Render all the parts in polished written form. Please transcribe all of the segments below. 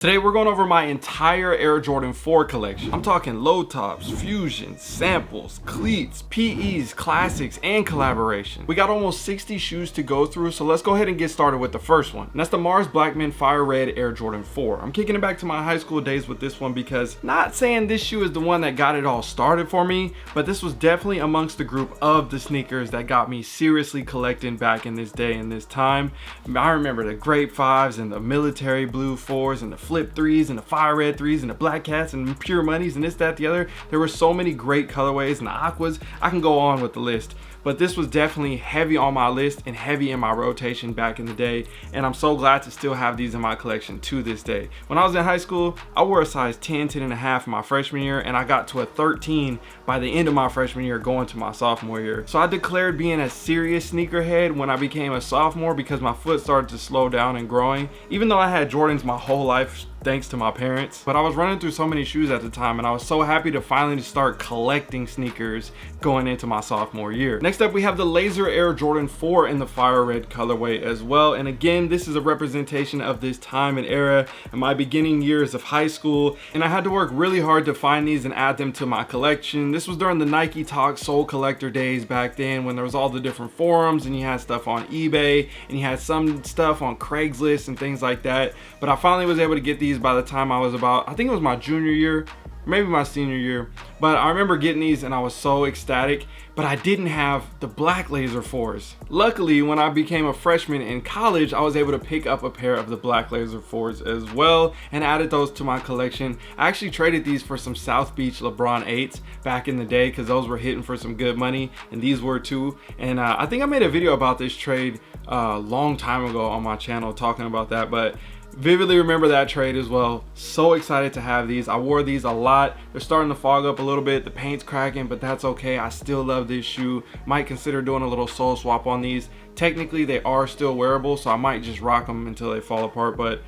Today we're going over my entire Air Jordan 4 collection. I'm talking low tops, fusions, samples, cleats, PEs, classics, and collaboration. We got almost 60 shoes to go through, so let's go ahead and get started with the first one. And that's the Mars Blackman Fire Red Air Jordan 4. I'm kicking it back to my high school days with this one because not saying this shoe is the one that got it all started for me, but this was definitely amongst the group of the sneakers that got me seriously collecting back in this day and this time. I remember the grape 5s and the military blue 4s and the flip 3s and the fire red 3s and the black cats and pure monies and this, that, the other. There were so many great colorways and the aquas. I can go on with the list, but this was definitely heavy on my list and heavy in my rotation back in the day, and I'm so glad to still have these in my collection to this day. When I was in high school, I wore a size 10, 10 and a half my freshman year, and I got to a 13 by the end of my freshman year going to my sophomore year. So I declared being a serious sneakerhead when I became a sophomore because my foot started to slow down and growing, even though I had Jordans my whole life thanks to my parents. But I was running through so many shoes at the time, and I was so happy to finally start collecting sneakers going into my sophomore year. Next up, we have the Laser Air Jordan 4 in the fire red colorway as well. And again, this is a representation of this time and era in my beginning years of high school, and I had to work really hard to find these and add them to my collection. This was during the Nike Talk Soul Collector days back then, when there was all the different forums and you had stuff on eBay and you had some stuff on Craigslist and things like that. But I finally was able to get these by the time I was about, I think it was my junior year, maybe my senior year. But I remember getting these and I was so ecstatic, but I didn't have the black Laser 4s. Luckily, when I became a freshman in college, I was able to pick up a pair of the black Laser 4s as well and added those to my collection. I actually traded these for some South Beach LeBron 8s back in the day because those were hitting for some good money, and these were too. And I think I made a video about this trade a long time ago on my channel talking about that, but vividly remember that trade as well. So excited to have these. I wore these a lot. They're starting to fog up a little bit. The paint's cracking, but that's okay. I still love this shoe. Might consider doing a little sole swap on these. Technically, they are still wearable, so I might just rock them until they fall apart, but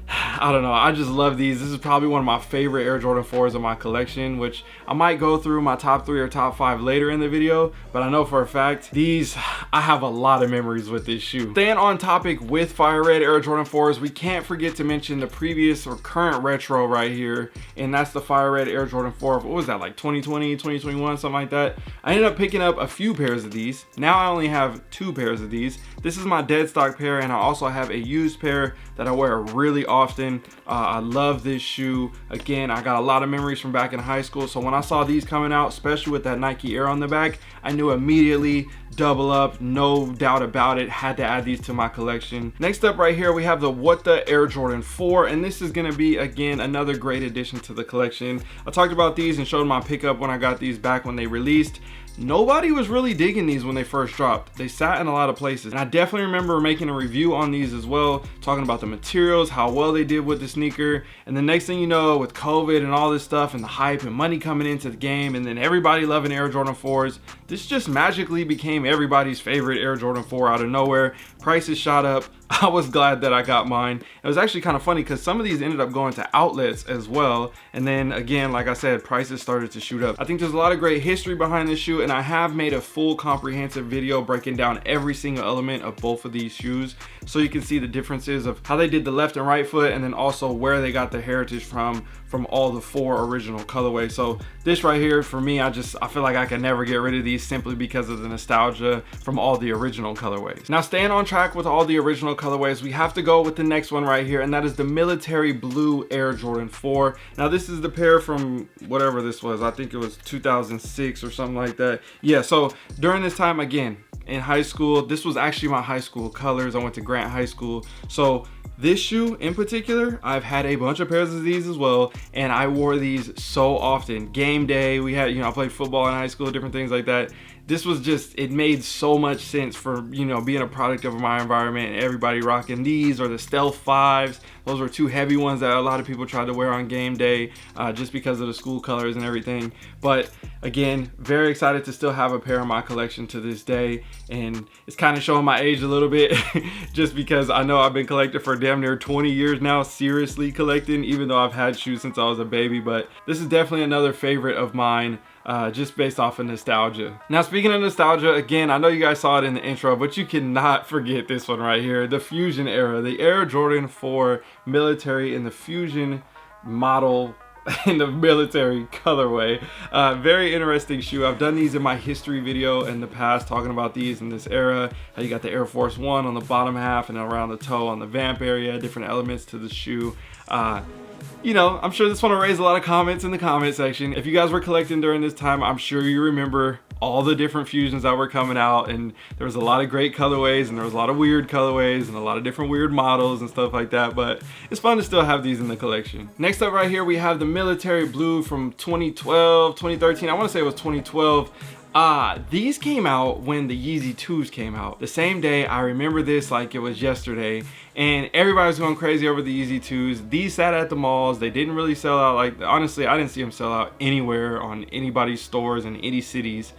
I don't know. I just love these. This is probably one of my favorite Air Jordan 4s in my collection, which I might go through my top 3 or top 5 later in the video, but I know for a fact these, I have a lot of memories with this shoe. Staying on topic with fire red Air Jordan 4s, we can't forget to mention the previous or current retro right here, and that's the fire red Air Jordan 4. What was that, like 2020, 2021, something like that? I ended up picking up a few pairs of these. Now I only have 2 pairs of these. This is my dead stock pair, and I also have a used pair that I wear really often. I love this shoe. Again, I got a lot of memories from back in high school, so when I saw these coming out, especially with that Nike Air on the back, I knew immediately, double up, no doubt about it, had to add these to my collection. Next up right here, we have the What The Air Jordan 4, and this is gonna be, again, another great addition to the collection. I talked about these and showed my pickup when I got these back when they released. Nobody was really digging these when they first dropped. They sat in a lot of places, and I definitely remember making a review on these as well, talking about the materials, how well they did with the sneaker. And the next thing you know, with COVID and all this stuff and the hype and money coming into the game, and then everybody loving Air Jordan 4s, this just magically became everybody's favorite Air Jordan 4 out of nowhere. Prices shot up. I was glad that I got mine. It was actually kind of funny because some of these ended up going to outlets as well, and then again, like I said, prices started to shoot up. I think there's a lot of great history behind this shoe, and I have made a full comprehensive video breaking down every single element of both of these shoes, so you can see the differences of how they did the left and right foot, and then also where they got the heritage from all the 4 original colorways. So this right here, for me, I feel like I can never get rid of these simply because of the nostalgia from all the original colorways. Now, staying on track with all the original colorways, we have to go with the next one right here, and that is the military blue Air Jordan 4. Now, this is the pair from whatever this was. I think it was 2006 or something like that. Yeah, so during this time, again, in high school, this was actually my high school colors. I went to Grant High School. So this shoe in particular, I've had a bunch of pairs of these as well, and I wore these so often. Game day, we had, I played football in high school, different things like that. This was just, it made so much sense for, being a product of my environment and everybody rocking these, or the Stealth 5s. Those were 2 heavy ones that a lot of people tried to wear on game day just because of the school colors and everything. But again, very excited to still have a pair in my collection to this day, and it's kind of showing my age a little bit just because I know I've been collecting for damn near 20 years now, seriously collecting, even though I've had shoes since I was a baby. But this is definitely another favorite of mine. Just based off of nostalgia. Now, speaking of nostalgia, again, I know you guys saw it in the intro, but you cannot forget this one right here, the Fusion era, the Air Jordan 4 military in the Fusion model in the military colorway. Very interesting shoe. I've done these in my history video in the past, talking about these in this era, how you got the Air Force One on the bottom half and around the toe on the vamp area, different elements to the shoe. You know, I'm sure this one will raise a lot of comments in the comment section. If you guys were collecting during this time, I'm sure you remember all the different Fusions that were coming out, and there was a lot of great colorways and there was a lot of weird colorways and a lot of different weird models and stuff like that, but it's fun to still have these in the collection. Next up right here, we have the military blue from 2012, 2013. I want to say it was 2012. These came out when the Yeezy 2s came out. The same day, I remember this like it was yesterday, and everybody was going crazy over the Yeezy 2s. These sat at the malls. They didn't really sell out. Like, honestly, I didn't see them sell out anywhere on anybody's stores in any cities.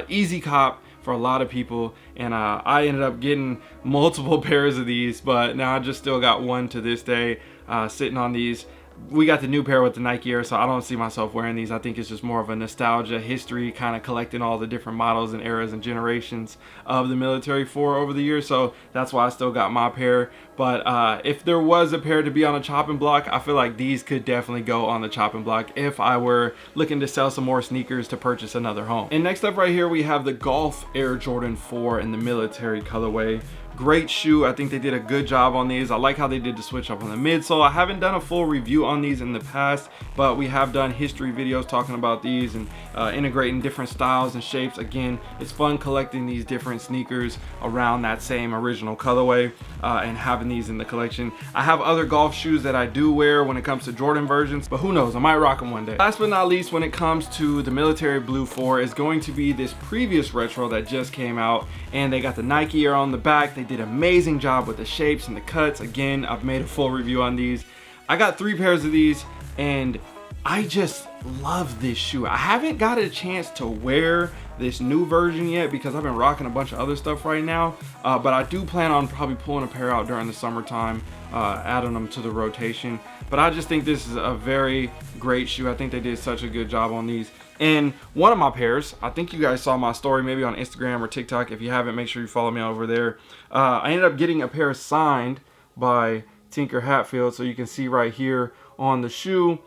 Easy cop for a lot of people, and I ended up getting multiple pairs of these, but now I just still got one to this day, sitting on these. We got the new pair with the Nike Air, so I don't see myself wearing these. I think it's just more of a nostalgia history, kind of collecting all the different models and eras and generations of the military 4 over the years, so that's why I still got my pair. But if there was a pair to be on a chopping block, I feel like these could definitely go on the chopping block if I were looking to sell some more sneakers to purchase another home. And next up right here, we have the Golf Air Jordan 4 in the military colorway. Great shoe. I think they did a good job on these. I like how they did the switch up on the midsole. I haven't done a full review on these in the past, but we have done history videos talking about these and integrating different styles and shapes. Again, it's fun collecting these different sneakers around that same original colorway and having these in the collection. I have other golf shoes that I do wear when it comes to Jordan versions, but who knows, I might rock them one day. Last but not least, when it comes to the military blue 4, is going to be this previous retro that just came out, and they got the Nike Air on the back. They did an amazing job with the shapes and the cuts. Again, I've made a full review on these. I got 3 pairs of these, and I just love this shoe. I haven't got a chance to wear this new version yet because I've been rocking a bunch of other stuff right now, but I do plan on probably pulling a pair out during the summertime, adding them to the rotation. But I just think this is a very great shoe. I think they did such a good job on these. And one of my pairs, I think you guys saw my story maybe on Instagram or TikTok. If you haven't, make sure you follow me over there. I ended up getting a pair signed by Tinker Hatfield, so you can see right here on the shoe,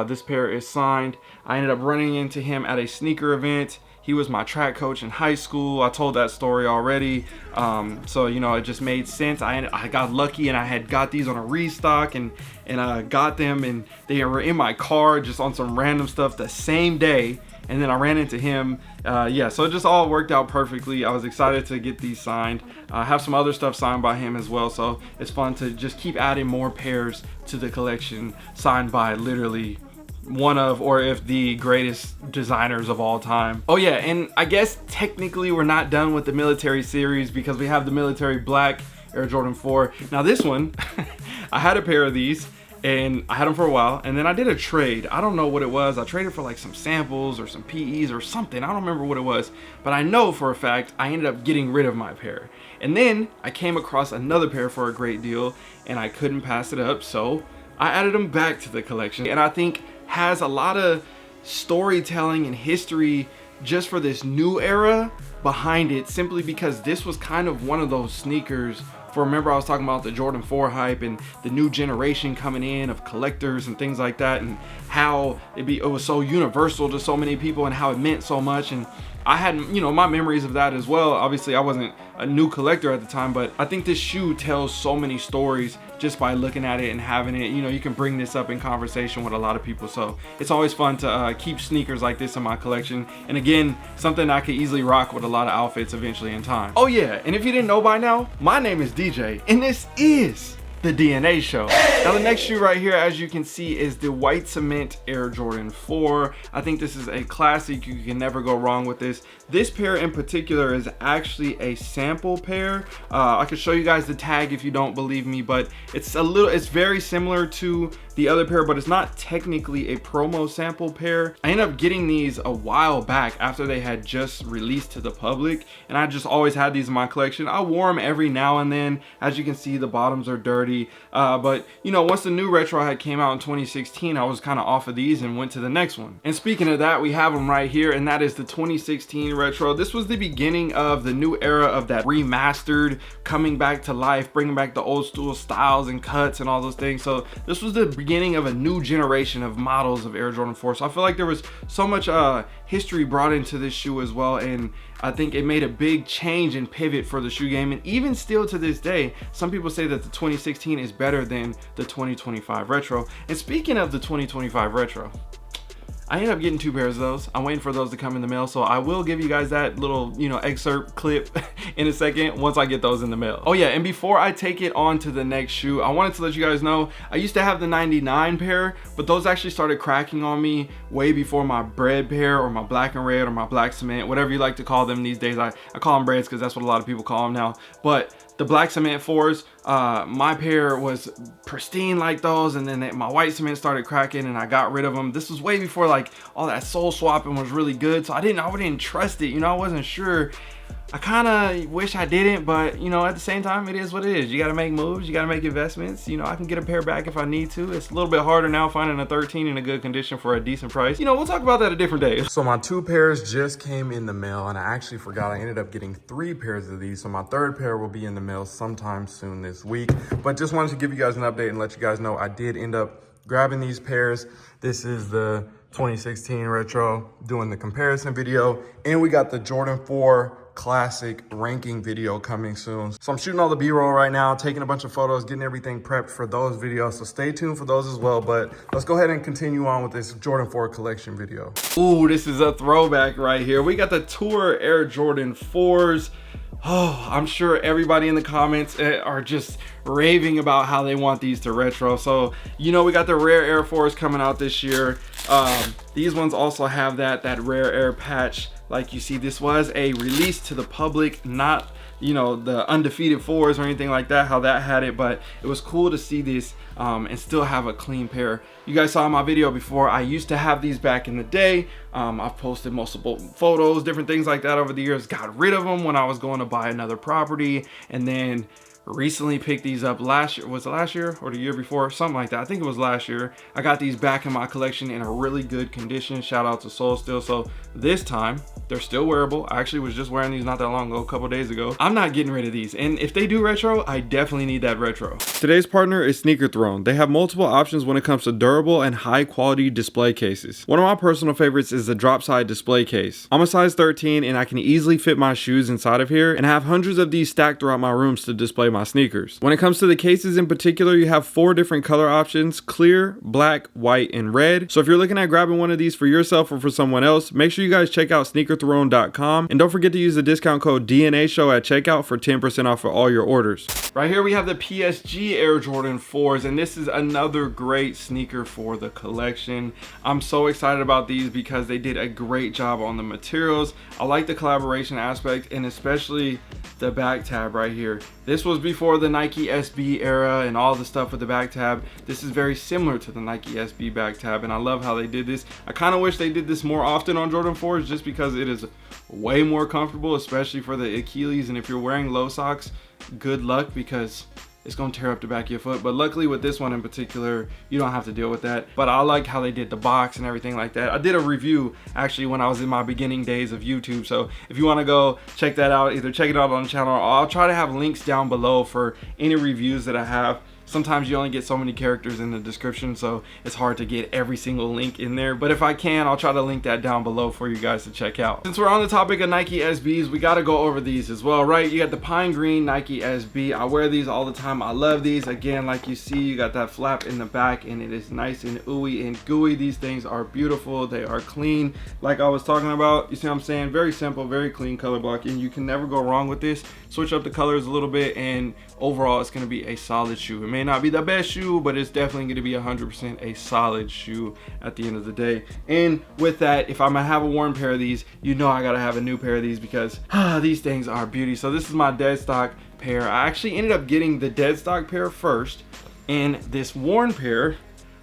this pair is signed. I ended up running into him at a sneaker event. He was my track coach in high school. I told that story already. So, you know, it just made sense. I got lucky and I had got these on a restock, and I got them, and they were in my car just on some random stuff the same day. And then I ran into him. Yeah, so it just all worked out perfectly. I was excited to get these signed. I have some other stuff signed by him as well, so it's fun to just keep adding more pairs to the collection signed by literally one of, or if the greatest designers of all time. Oh yeah, and I guess technically we're not done with the military series because we have the military black Air Jordan 4. Now this one, I had a pair of these and I had them for a while, and then I did a trade. I don't know what it was. I traded for like some samples or some PEs or something. I don't remember what it was, but I know for a fact I ended up getting rid of my pair. And then I came across another pair for a great deal and I couldn't pass it up, so I added them back to the collection. And I think has a lot of storytelling and history just for this new era behind it, simply because this was kind of one of those sneakers. For remember, I was talking about the Jordan 4 hype and the new generation coming in of collectors and things like that, and how it was so universal to so many people and how it meant so much. And I had, you know, my memories of that as well. Obviously, I wasn't a new collector at the time, but I think this shoe tells so many stories just by looking at it and having it. You know, you can bring this up in conversation with a lot of people, so it's always fun to keep sneakers like this in my collection. And again, something I could easily rock with a lot of outfits eventually in time. Oh yeah, and if you didn't know by now, my name is DJ, and this is the DNA Show. Now the next shoe right here, as you can see, is the white cement Air Jordan 4. I think this is a classic. You can never go wrong with this. This pair in particular is actually a sample pair. I could show you guys the tag if you don't believe me, but it's very similar to the other pair, but it's not technically a promo sample pair. I ended up getting these a while back after they had just released to the public, and I just always had these in my collection. I wore them every now and then. As you can see, the bottoms are dirty. pretty. But you know, once the new retro had came out in 2016, I was kind of off of these and went to the next one. And speaking of that, we have them right here, and that is the 2016 retro. This was the beginning of the new era of that remastered, coming back to life, bringing back the old school styles and cuts and all those things. So this was the beginning of a new generation of models of Air Jordan 4. So I feel like there was so much history brought into this shoe as well, and I think it made a big change and pivot for the shoe game. And even still to this day, some people say that the 2016 is better than the 2025 retro. And speaking of the 2025 retro, I ended up getting 2 pairs of those. I'm waiting for those to come in the mail, so I will give you guys that little, you know, excerpt clip in a second once I get those in the mail. Oh yeah, and before I take it on to the next shoe, I wanted to let you guys know, I used to have the 99 pair, but those actually started cracking on me way before my Bred pair, or my black and red, or my black cement, whatever you like to call them these days. I call them Breds because that's what a lot of people call them now. But the black cement 4s, my pair was pristine like those, and then my white cement started cracking and I got rid of them. This was way before like all that sole swapping was really good, so I didn't trust it, you know. I wasn't sure. I kind of wish I didn't, but you know, at the same time, it is what it is. You got to make moves, you got to make investments. You know, I can get a pair back if I need to. It's a little bit harder now finding a 13 in a good condition for a decent price. You know, we'll talk about that a different day. So my 2 pairs just came in the mail, and I actually forgot I ended up getting 3 pairs of these. So my 3rd pair will be in the mail sometime soon this week. But just wanted to give you guys an update and let you guys know I did end up grabbing these pairs. This is the 2016 retro, doing the comparison video, and we got the Jordan 4 classic ranking video coming soon. So I'm shooting all the B-roll right now, taking a bunch of photos, getting everything prepped for those videos, so stay tuned for those as well. But let's go ahead and continue on with this Jordan 4 collection video. Ooh, this is a throwback right here. We got the Tour Air Jordan 4s. Oh, I'm sure everybody in the comments are just raving about how they want these to retro. So, you know, we got the Rare Air 4s coming out this year. These ones also have that Rare Air patch. Like you see, this was a release to the public, not, you know, the undefeated 4s or anything like that, how that had it. But it was cool to see this and still have a clean pair. You guys saw my video before. I used to have these back in the day. I've posted multiple photos, different things like that over the years. Got rid of them when I was going to buy another property, and then recently picked these up last year. Was it last year or the year before? Something like that. I think it was last year. I got these back in my collection in a really good condition. Shout out to Soul Still. So this time they're still wearable. I actually was just wearing these not that long ago, a couple days ago. I'm not getting rid of these, and if they do retro, I definitely need that retro. Today's partner is Sneaker Throne. They have multiple options when it comes to durable and high quality display cases. One of my personal favorites is the drop side display case. I'm a size 13 and I can easily fit my shoes inside of here, and I have hundreds of these stacked throughout my rooms to display my sneakers. When it comes to the cases in particular, you have 4 different color options: clear, black, white, and red. So if you're looking at grabbing one of these for yourself or for someone else, make sure you guys check out sneakerthrone.com, and don't forget to use the discount code DNA Show at checkout for 10% off for all your orders. Right here we have the PSG Air Jordan 4s, and this is another great sneaker for the collection. I'm so excited about these because they did a great job on the materials. I like the collaboration aspect, and especially the back tab right here. This was before the Nike SB era and all the stuff with the back tab. This is very similar to the Nike SB back tab, and I love how they did this. I kind of wish they did this more often on Jordan 4s, just because it is way more comfortable, especially for the Achilles. And if you're wearing low socks, good luck, because it's gonna tear up the back of your foot. But luckily with this one in particular, you don't have to deal with that. But I like how they did the box and everything like that. I did a review actually when I was in my beginning days of YouTube, so if you want to go check that out, either check it out on the channel, or I'll try to have links down below for any reviews that I have. Sometimes you only get so many characters in the description, so it's hard to get every single link in there. But if I can, I'll try to link that down below for you guys to check out. Since we're on the topic of Nike SBs, we got to go over these as well, right? You got the pine green Nike SB. I wear these all the time. I love these. Again, like you see, you got that flap in the back, and it is nice and ooey and gooey. These things are beautiful. They are clean, like I was talking about. You see what I'm saying? Very simple, very clean color blocking. You can never go wrong with this. Switch up the colors a little bit, and overall it's going to be a solid shoe. It may not be the best shoe, but it's definitely going to be 100% a solid shoe at the end of the day. And with that, if I'm gonna have a worn pair of these, you know I gotta have a new pair of these, because these things are beauty. So this is my dead stock pair. I actually ended up getting the dead stock pair first, and this worn pair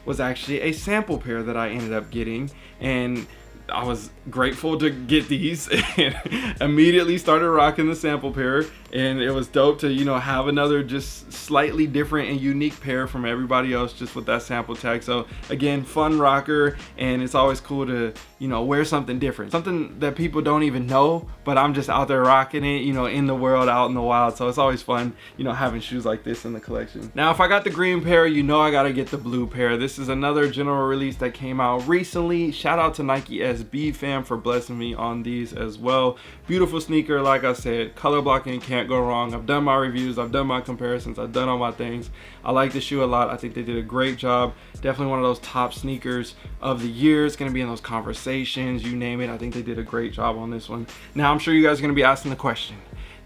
was actually a sample pair that I ended up getting, and I was grateful to get these and immediately started rocking the sample pair. and it was dope to, you know, have another just slightly different and unique pair from everybody else just with that sample tag. So again, fun rocker, and it's always cool to, you know, wear something different, something that people don't even know, but I'm just out there rocking it, you know, in the world, out in the wild. So it's always fun, you know, having shoes like this in the collection. Now, if I got the green pair, you know I gotta get the blue pair. This is another general release that came out recently. Shout out to Nike SB fam for blessing me on these as well. Beautiful sneaker, like I said, color blocking can't go wrong. I've done my reviews, I've done my comparisons, I've done all my things. I like the shoe a lot. I think they did a great job. Definitely one of those top sneakers of the year. It's gonna be in those conversations, you name it. I think they did a great job on this one. Now, I'm sure you guys are gonna be asking the question,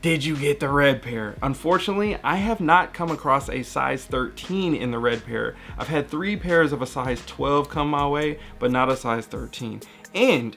did you get the red pair? Unfortunately, I have not come across a size 13 in the red pair. I've had 3 pairs of a size 12 come my way, but not a size 13. And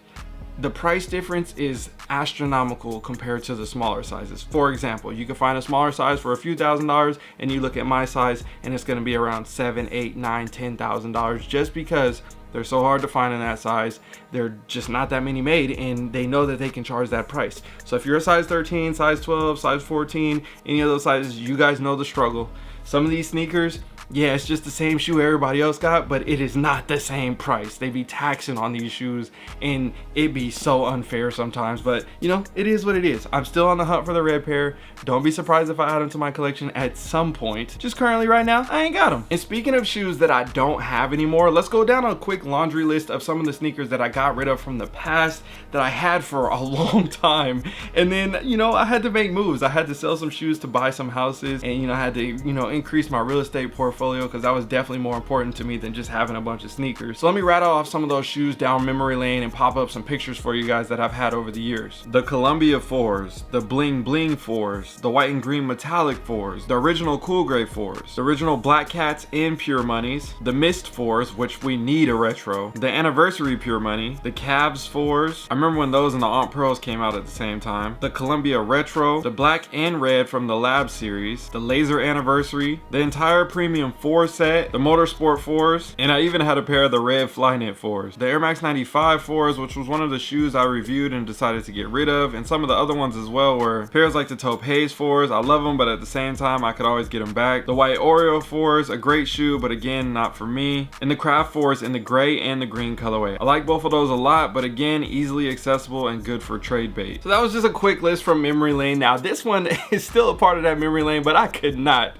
the price difference is astronomical compared to the smaller sizes. For example, you can find a smaller size for a few $1,000s, and you look at my size and it's gonna be around $7,000, $8,000, $9,000, $10,000, just because they're so hard to find in that size. They're just not that many made, and they know that they can charge that price. So if you're a size 13, size 12, size 14, any of those sizes, you guys know the struggle. Some of these sneakers, yeah, it's just the same shoe everybody else got, but it is not the same price. They be taxing on these shoes, and it be so unfair sometimes, but you know, it is what it is. I'm still on the hunt for the red pair. Don't be surprised if I add them to my collection at some point. Just currently right now, I ain't got them. And speaking of shoes that I don't have anymore, let's go down a quick laundry list of some of the sneakers that I got rid of from the past that I had for a long time. And then, you know, I had to make moves. I had to sell some shoes to buy some houses, and you know, I had to, you know, increase my real estate portfolio, because that was definitely more important to me than just having a bunch of sneakers. So let me rattle off some of those shoes down memory lane and pop up some pictures for you guys that I've had over the years. The Columbia 4s, the Bling Bling 4s, the white and green metallic 4s, the original Cool Gray 4s, the original Black Cats and Pure Moneys, the Mist 4s, which we need a retro, the Anniversary Pure Money, the KAWS 4s. I remember when those and the Aunt Pearls came out at the same time. The Columbia Retro, the black and red from the Lab series, the Laser Anniversary, the entire Premium 4 set, the Motorsport 4s, and I even had a pair of the red Flyknit 4s. The Air Max 95 4s, which was one of the shoes I reviewed and decided to get rid of, and some of the other ones as well were pairs like the Taupe Haze 4s. I love them, but at the same time, I could always get them back. The white Oreo 4s, a great shoe, but again, not for me. And the Craft 4s in the gray and the green colorway. I like both of those a lot, but again, easily accessible and good for trade bait. So that was just a quick list from memory lane. Now this one is still a part of that memory lane, but I could not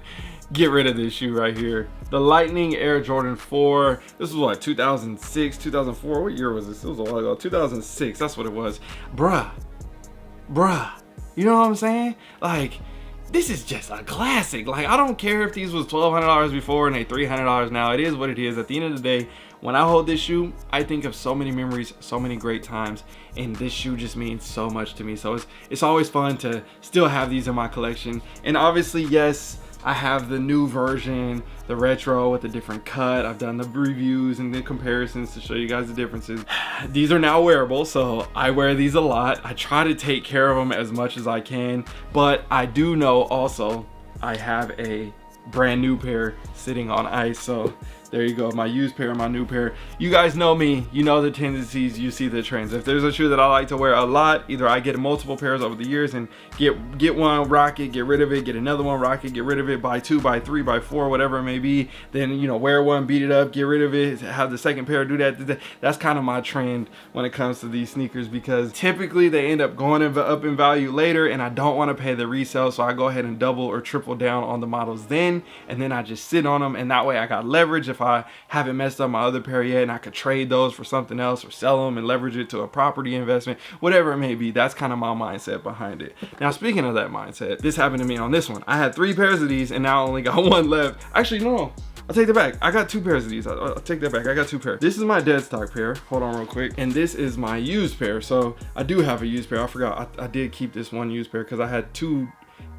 get rid of this shoe right here. The Lightning Air Jordan 4. This was what, 2006, 2004? What year was this? It was a while ago. 2006, that's what it was. Bruh. You know what I'm saying? Like, this is just a classic. Like, I don't care if these was $1,200 before and they $300 now. It is what it is. At the end of the day, when I hold this shoe, I think of so many memories, so many great times, and this shoe just means so much to me. So it's always fun to still have these in my collection. And obviously, yes, I have the new version, the retro with a different cut. I've done the reviews and the comparisons to show you guys the differences. These are now wearable, so I wear these a lot. I try to take care of them as much as I can, but I do know also I have a brand new pair sitting on ice. So there you go, my used pair, my new pair. You guys know me, you know the tendencies, you see the trends. If there's a shoe that I like to wear a lot, either I get multiple pairs over the years and get one, rock it, get rid of it, get another one, rock it, get rid of it, buy 2, buy 3, buy 4, whatever it may be. Then, you know, wear one, beat it up, get rid of it, have the second pair, do that. That's kind of my trend when it comes to these sneakers, because typically they end up going up in value later, and I don't want to pay the resale, so I go ahead and double or triple down on the models then, and then I just sit on them, and that way I got leverage if I haven't messed up my other pair yet, and I could trade those for something else or sell them and leverage it to a property investment, whatever it may be. That's kind of my mindset behind it. Now, speaking of that mindset, this happened to me on this one. I had 3 pairs of these and now I only got 1 left. Actually, no, I'll take that back. I got 2 pairs of these. I'll take that back. I got 2 pairs. This is my dead stock pair. Hold on real quick. And this is my used pair. So I do have a used pair. I forgot. I did keep this one used pair because I had 2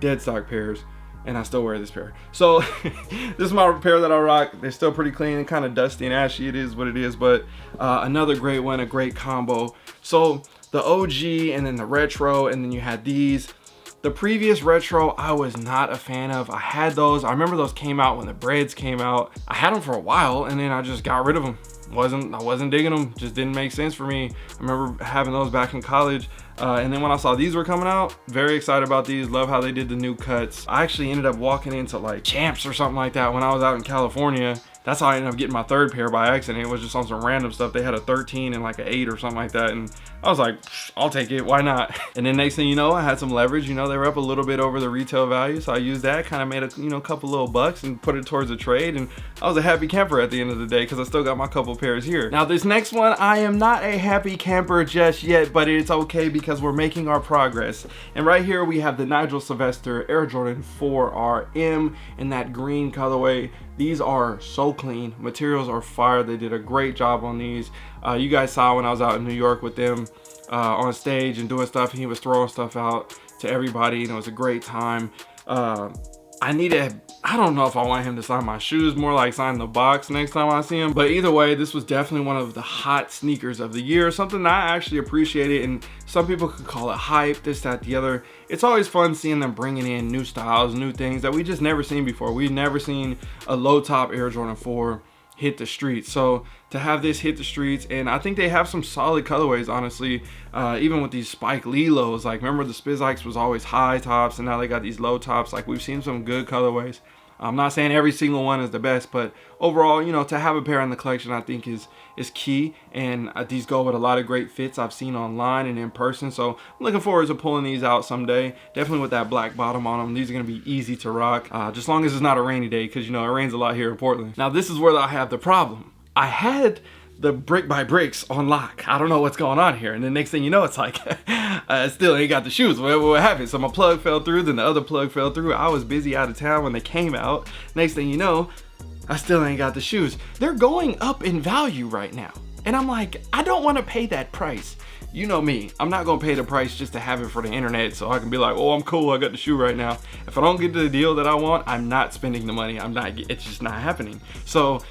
dead stock pairs, and I still wear this pair. So this is my pair that I rock. They're still pretty clean and kind of dusty and ashy. It is what it is, but another great one, a great combo. So the OG and then the retro, and then you had these. The previous retro, I was not a fan of. I had those. I remember those came out when the Breds came out. I had them for a while, and then I just got rid of them. I wasn't digging them. Just didn't make sense for me. I remember having those back in college. And then when I saw these were coming out, very excited about these. Love how they did the new cuts. I actually ended up walking into like Champs or something like that when I was out in California. That's how I ended up getting my third pair by accident. It was just on some random stuff. They had a 13 and like an 8 or something like that. And I was like, I'll take it, why not? And then next thing you know, I had some leverage. You know, they were up a little bit over the retail value. So I used that, kind of made a couple little bucks and put it towards a trade. And I was a happy camper at the end of the day because I still got my couple pairs here. Now this next one, I am not a happy camper just yet, but it's okay because we're making our progress. And right here we have the Nigel Sylvester Air Jordan 4 RM in that green colorway. These are so clean. Materials are fire. They did a great job on these. You guys saw when I was out in New York with them on stage and doing stuff, and he was throwing stuff out to everybody, and it was a great time. I don't know if I want him to sign my shoes, more like sign the box next time I see him. But either way, this was definitely one of the hot sneakers of the year, something that I actually appreciated. And some people could call it hype, this, that, the other. It's always fun seeing them bringing in new styles, new things that we just never seen before. We've never seen a low top Air Jordan 4 hit the streets. So to have this hit the streets, and I think they have some solid colorways, honestly. Even with these Spike Lee lows, like remember the Spizikes was always high tops, and now they got these low tops. Like we've seen some good colorways. I'm not saying every single one is the best, but overall, you know, to have a pair in the collection, I think is key. And these go with a lot of great fits I've seen online and in person. So I'm looking forward to pulling these out someday. Definitely with that black bottom on them. These are going to be easy to rock, just as long as it's not a rainy day, because, you know, it rains a lot here in Portland. Now, this is where I have the problem. I had the brick by bricks on lock. I don't know what's going on here. And the next thing you know, it's like, still ain't got the shoes. What happened? So my plug fell through, then the other plug fell through. I was busy out of town when they came out. Next thing you know, I still ain't got the shoes. They're going up in value right now. And I'm like, I don't want to pay that price. You know me, I'm not gonna pay the price just to have it for the internet so I can be like, oh, I'm cool, I got the shoe right now. If I don't get the deal that I want, I'm not spending the money. It's just not happening. So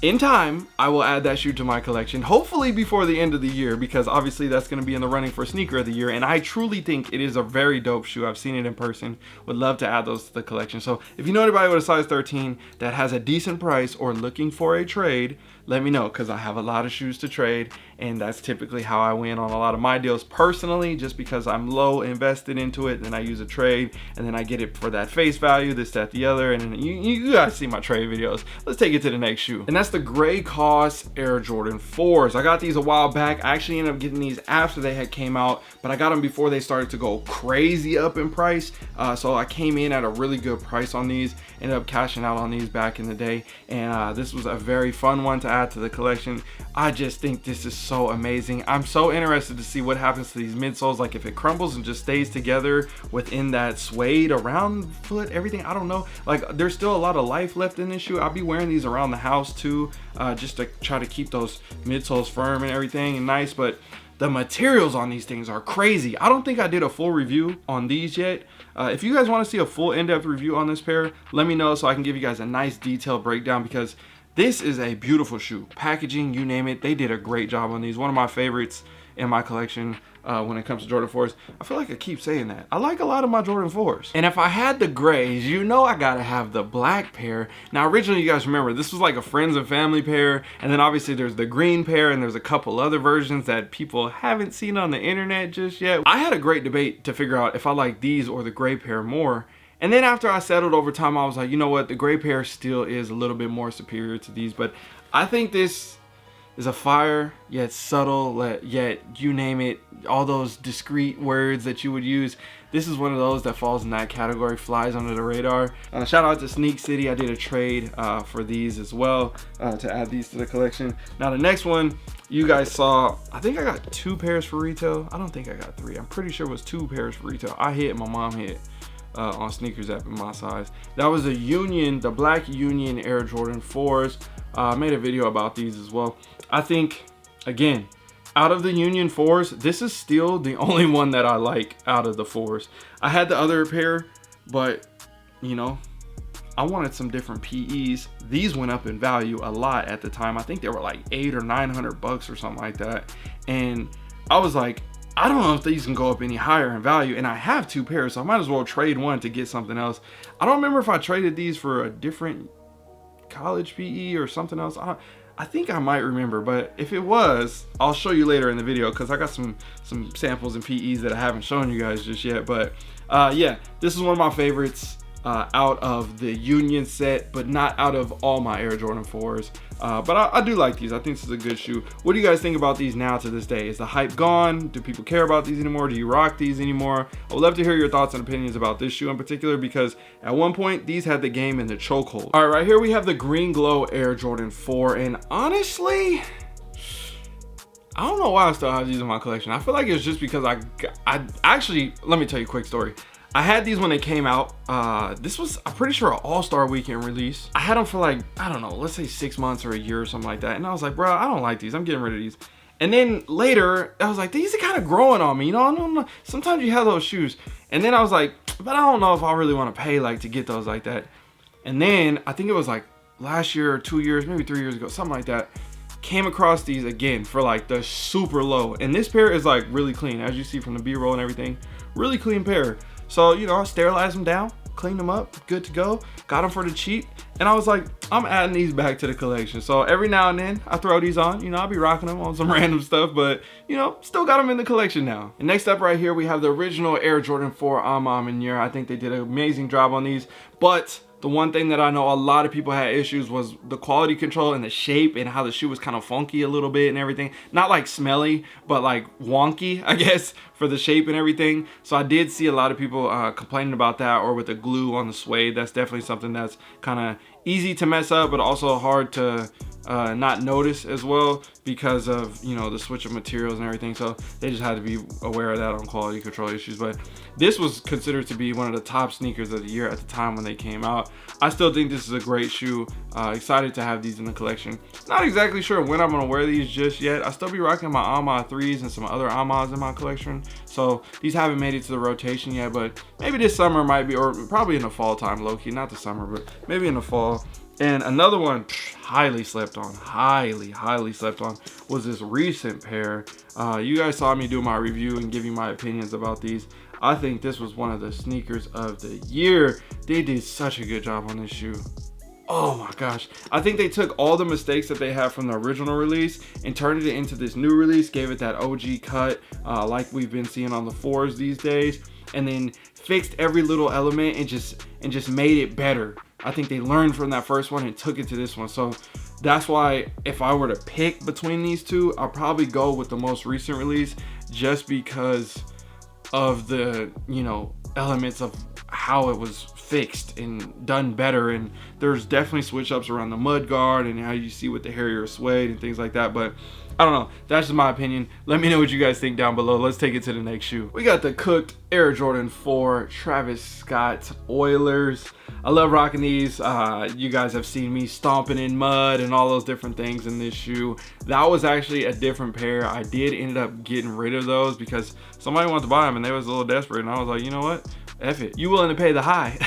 in time, I will add that shoe to my collection, hopefully before the end of the year, because obviously that's going to be in the running for sneaker of the year. And I truly think it is a very dope shoe. I've seen it in person. Would love to add those to the collection. So if you know anybody with a size 13 that has a decent price or looking for a trade, let me know, because I have a lot of shoes to trade, and that's typically how I win on a lot of my deals personally, just because I'm low invested into it, and then I use a trade, and then I get it for that face value, this, that, the other, and then you guys see my trade videos. Let's take it to the next shoe, and that's the gray KAWS Air Jordan 4s. I got these a while back. I actually ended up getting these after they had came out, but I got them before they started to go crazy up in price, so I came in at a really good price on these, ended up cashing out on these back in the day, and this was a very fun one to add to the collection. I just think this is so amazing. I'm so interested to see what happens to these midsoles, like if it crumbles and just stays together within that suede around foot, everything. I don't know, like there's still a lot of life left in this shoe. I'll be wearing these around the house too, just to try to keep those midsoles firm and everything and nice. But the materials on these things are crazy. I don't think I did a full review on these yet. If you guys want to see a full in-depth review on this pair, let me know so I can give you guys a nice detailed breakdown, because this is a beautiful shoe. Packaging, you name it, they did a great job on these. One of my favorites in my collection when it comes to Jordan 4s. I feel like I keep saying that. I like a lot of my Jordan 4s. And if I had the grays, you know I gotta have the black pair. Now originally, you guys remember, this was like a friends and family pair, and then obviously there's the green pair, and there's a couple other versions that people haven't seen on the internet just yet. I had a great debate to figure out if I like these or the gray pair more. And then after I settled over time, I was like, you know what? The gray pair still is a little bit more superior to these. But I think this is a fire, yet subtle, yet you name it, all those discreet words that you would use. This is one of those that falls in that category, flies under the radar. Shout out to Sneak City. I did a trade for these as well to add these to the collection. Now the next one, you guys saw, I think I got 2 pairs for retail. I don't think I got 3. I'm pretty sure it was 2 pairs for retail. I hit, my mom hit. On Sneakers app in my size. That was a Union, the black Union Air Jordan 4s. I made a video about these as well. I think, again, out of the Union 4s, this is still the only one that I like out of the 4s. I had the other pair, but, you know, I wanted some different PEs. These went up in value a lot at the time. I think they were like $800 or $900 or something like that. And I was like, I don't know if these can go up any higher in value, and I have 2 pairs, so I might as well trade one to get something else. I don't remember if I traded these for a different college PE or something else. I think I might remember, but if it was, I'll show you later in the video because I got some samples and PEs that I haven't shown you guys just yet. But yeah, this is one of my favorites out of the Union set, but not out of all my Air Jordan 4s. But I do like these. I think this is a good shoe. What do you guys think about these now to this day? Is the hype gone? Do people care about these anymore? Do you rock these anymore? I would love to hear your thoughts and opinions about this shoe in particular, because at one point these had the game in the chokehold. All right, right here we have the Green Glow Air Jordan 4, and honestly, I don't know why I still have these in my collection. I feel like it's just because I actually, let me tell you a quick story. I had these when they came out. This was, I'm pretty sure, an all-star weekend release. I had them for like, I don't know, let's say 6 months or a year or something like that. And I was like, bro, I don't like these. I'm getting rid of these. And then later, I was like, these are kind of growing on me. You know, I don't know. Sometimes you have those shoes. And then I was like, but I don't know if I really want to pay like to get those like that. And then I think it was like last year or 2 years, maybe 3 years ago, something like that. Came across these again for like the super low. And this pair is like really clean. As you see from the B-roll and everything, really clean pair. So, you know, I sterilized them down, cleaned them up, good to go. Got them for the cheap. And I was like, I'm adding these back to the collection. So every now and then I throw these on, you know, I'll be rocking them on some random stuff, but you know, still got them in the collection now. And next up right here, we have the original Air Jordan 4 Amam and Noir. I think they did an amazing job on these, but the one thing that I know a lot of people had issues was the quality control and the shape and how the shoe was kind of funky a little bit and everything. Not like smelly, but like wonky, I guess, for the shape and everything. So I did see a lot of people complaining about that, or with the glue on the suede. That's definitely something that's kind of easy to mess up, but also hard to not notice as well because of, you know, the switch of materials and everything. So they just had to be aware of that on quality control issues. But this was considered to be one of the top sneakers of the year at the time when they came out. I still think this is a great shoe. Excited to have these in the collection. Not exactly sure when I'm gonna wear these just yet. I still be rocking my Ama 3s and some other Amas in my collection. So these haven't made it to the rotation yet, but maybe this summer might be, or probably in the fall time, low-key, not the summer, but maybe in the fall. And another one highly slept on, highly slept on, was this recent pair. You guys saw me do my review and give you my opinions about these. I think this was one of the sneakers of the year. They did such a good job on this shoe. Oh my gosh. I think they took all the mistakes that they had from the original release and turned it into this new release, gave it that OG cut like we've been seeing on the 4s these days, and then fixed every little element and just made it better. I think they learned from that first one and took it to this one. So that's why if I were to pick between these two, I'll probably go with the most recent release, just because of the, you know, elements of how it was fixed and done better. And there's definitely switch ups around the mud guard and how you see with the hairier suede and things like that. But I don't know, that's just my opinion. Let me know what you guys think down below. Let's take it to the next shoe. We got the cooked Air Jordan 4 Travis Scott Oilers. I love rocking these. You guys have seen me stomping in mud and all those different things in this shoe. That was actually a different pair. I did end up getting rid of those because somebody wanted to buy them and they was a little desperate, and I was like, you know what? F it. You willing to pay the high?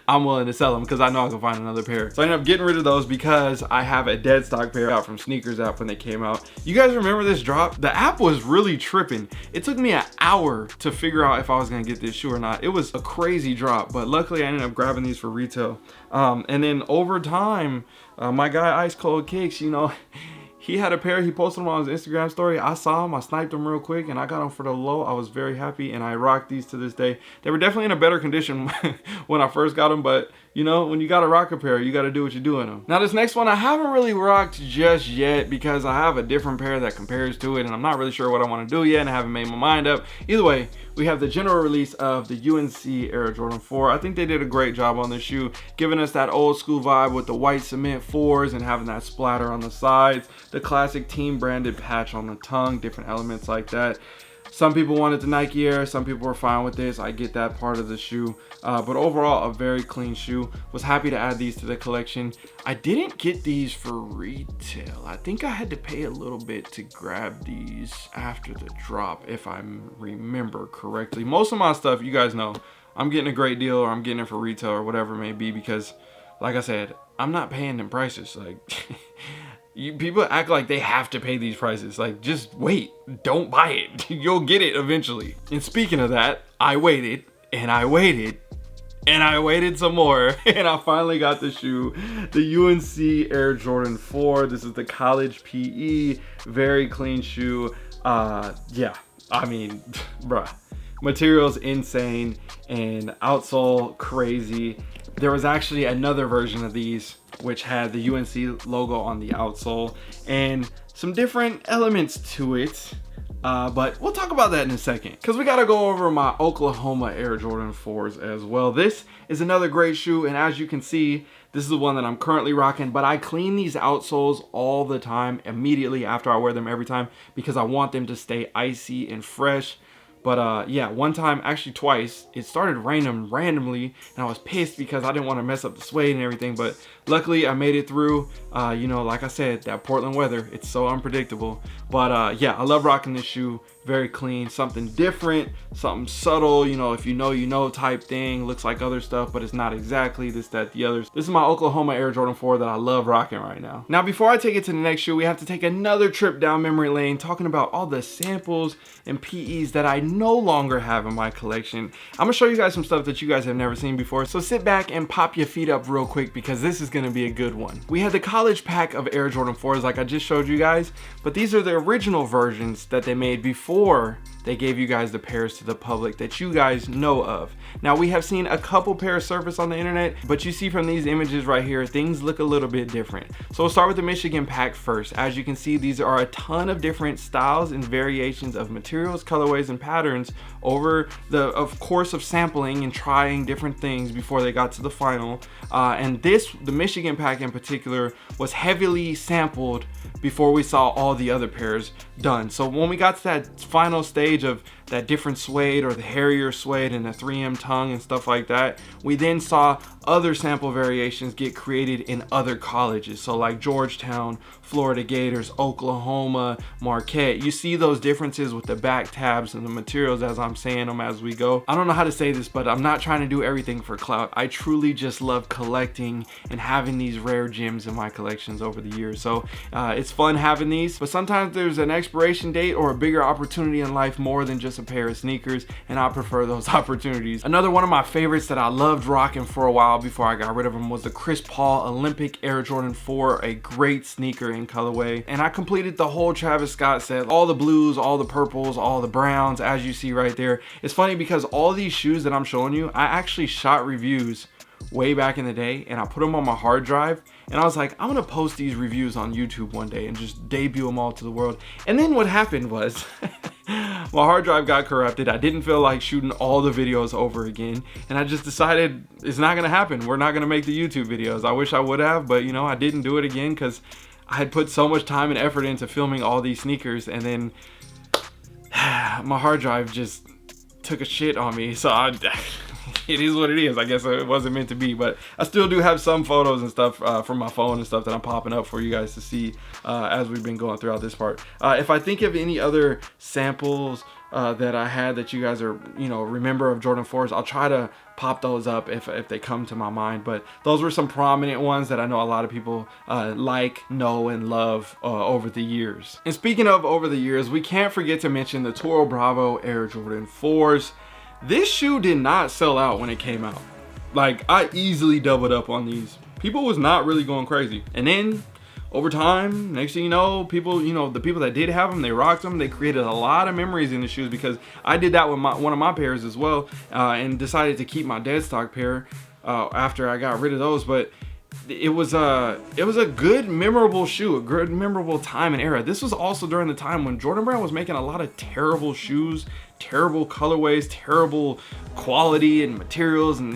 I'm willing to sell them because I know I can find another pair. So I ended up getting rid of those because I have a dead stock pair out from Sneakers app when they came out. You guys remember this drop? The app was really tripping. It took me an hour to figure out if I was gonna get this shoe or not. It was a crazy drop, but luckily I ended up grabbing these for retail. And then over time, my guy Ice Cold Kicks, you know, he had a pair, he posted them on his Instagram story. I saw them, I sniped them real quick, and I got them for the low. I was very happy, and I rocked these to this day. They were definitely in a better condition when I first got them, but you know, when you got to rock a pair, you got to do what you do in them. Now this next one, I haven't really rocked just yet because I have a different pair that compares to it, and I'm not really sure what I want to do yet, and I haven't made my mind up. Either way, we have the general release of the UNC Air Jordan 4. I think they did a great job on this shoe, giving us that old school vibe with the white cement 4s and having that splatter on the sides, the classic team branded patch on the tongue, different elements like that. Some people wanted the Nike Air, some people were fine with this. I get that part of the shoe, but overall a very clean shoe. Was happy to add these to the collection. I didn't get these for retail. I think I had to pay a little bit to grab these after the drop, if I remember correctly. Most of my stuff, you guys know, I'm getting a great deal or I'm getting it for retail or whatever it may be, because like I said, I'm not paying them prices. Like people act like they have to pay these prices. Like, just wait, don't buy it. You'll get it eventually. And speaking of that, I waited and I waited And I waited some more and I finally got the shoe, the UNC Air Jordan 4. This is the college PE, very clean shoe. Yeah, I mean, bruh, material's insane and outsole crazy. There was actually another version of these which had the UNC logo on the outsole and some different elements to it. But we'll talk about that in a second because we got to go over my Oklahoma Air Jordan 4s as well. This is another great shoe, and as you can see, this is the one that I'm currently rocking, but I clean these outsoles all the time immediately after I wear them every time because I want them to stay icy and fresh. But yeah, one time, actually twice, it started raining randomly and I was pissed because I didn't want to mess up the suede and everything, but luckily I made it through. You know, like I said, that Portland weather, it's so unpredictable. But yeah, I love rocking this shoe. Very clean, something different, something subtle, you know, if you know type thing. Looks like other stuff, but it's not exactly this, that, the others. This is my Oklahoma Air Jordan 4 that I love rocking right now. Now, before I take it to the next shoe, we have to take another trip down memory lane, talking about all the samples and PEs that I no longer have in my collection. I'm gonna show you guys some stuff that you guys have never seen before, so sit back and pop your feet up real quick because this is gonna be a good one. We had the college pack of Air Jordan 4s like I just showed you guys, but these are the original versions that they made before they gave you guys the pairs to the public that you guys know of. Now, we have seen a couple pairs surface on the internet, but you see from these images right here, things look a little bit different. So we'll start with the Michigan pack first. As you can see, these are a ton of different styles and variations of materials, colorways, and patterns over the course of sampling and trying different things before they got to the final. And the Michigan pack in particular, was heavily sampled before we saw all the other pairs done. So when we got to that final stage of that different suede or the hairier suede and the 3M tongue and stuff like that, we then saw other sample variations get created in other colleges. So like Georgetown, Florida Gators, Oklahoma, Marquette. You see those differences with the back tabs and the materials as I'm saying them as we go. I don't know how to say this, but I'm not trying to do everything for clout. I truly just love collecting and having these rare gems in my collections over the years. So it's fun having these, but sometimes there's an expiration date or a bigger opportunity in life more than just a pair of sneakers, and I prefer those opportunities. Another one of my favorites that I loved rocking for a while before I got rid of them was the Chris Paul Olympic Air Jordan 4, a great sneaker in colorway. And I completed the whole Travis Scott set, all the blues, all the purples, all the browns, as you see right there. It's funny because all these shoes that I'm showing you, I actually shot reviews way back in the day and I put them on my hard drive, and I was like, I'm gonna post these reviews on YouTube one day and just debut them all to the world. And then what happened was my hard drive got corrupted. I didn't feel like shooting all the videos over again, and I just decided it's not gonna happen. We're not gonna make the YouTube videos. I wish I would have, but you know, I didn't do it again because I had put so much time and effort into filming all these sneakers, and then my hard drive just took a shit on me. So it is what it is. I guess it wasn't meant to be, but I still do have some photos and stuff from my phone and stuff that I'm popping up for you guys to see as we've been going throughout this part. If I think of any other samples that I had that you guys are, you know, remember of Jordan 4s, I'll try to pop those up if they come to my mind. But those were some prominent ones that I know a lot of people know and love over the years. And speaking of over the years, we can't forget to mention the Toro Bravo Air Jordan 4s. This shoe did not sell out when it came out. Like, I easily doubled up on these. People was not really going crazy. And then over time, next thing you know, people, you know, the people that did have them, they rocked them. They created a lot of memories in the shoes, because I did that with one of my pairs as well, and decided to keep my dead stock pair after I got rid of those. But it was a good memorable shoe, a good memorable time and era. This was also during the time when Jordan Brand was making a lot of terrible shoes, terrible colorways, terrible quality and materials, and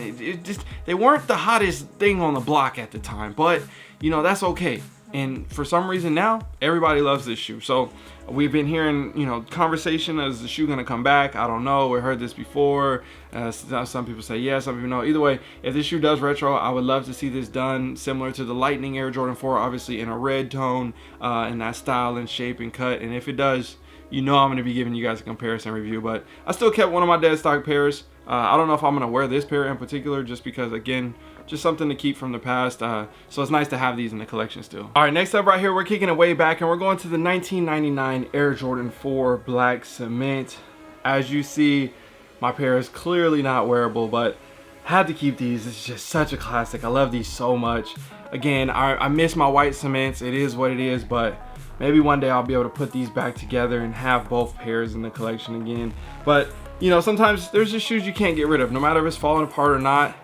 they weren't the hottest thing on the block at the time. But you know, that's okay. And for some reason now, everybody loves this shoe. So we've been hearing, you know, conversation, is the shoe gonna come back? I don't know. We heard this before. Some people say yes, some people no. Either way, if this shoe does retro, I would love to see this done similar to the Lightning Air Jordan 4, obviously in a red tone, in that style and shape and cut. And if it does, you know I'm gonna be giving you guys a comparison review. But I still kept one of my dead stock pairs. I don't know if I'm gonna wear this pair in particular, just because, again, just something to keep from the past. So it's nice to have these in the collection still. All right, next up right here, we're kicking it way back and we're going to the 1999 Air Jordan 4 Black Cement. As you see, my pair is clearly not wearable, but Had to keep these. It's just such a classic. I love these so much. Again, I miss my white cements. It is what it is, but maybe one day I'll be able to put these back together and have both pairs in the collection again. But you know, sometimes there's just shoes you can't get rid of, no matter if it's falling apart or not.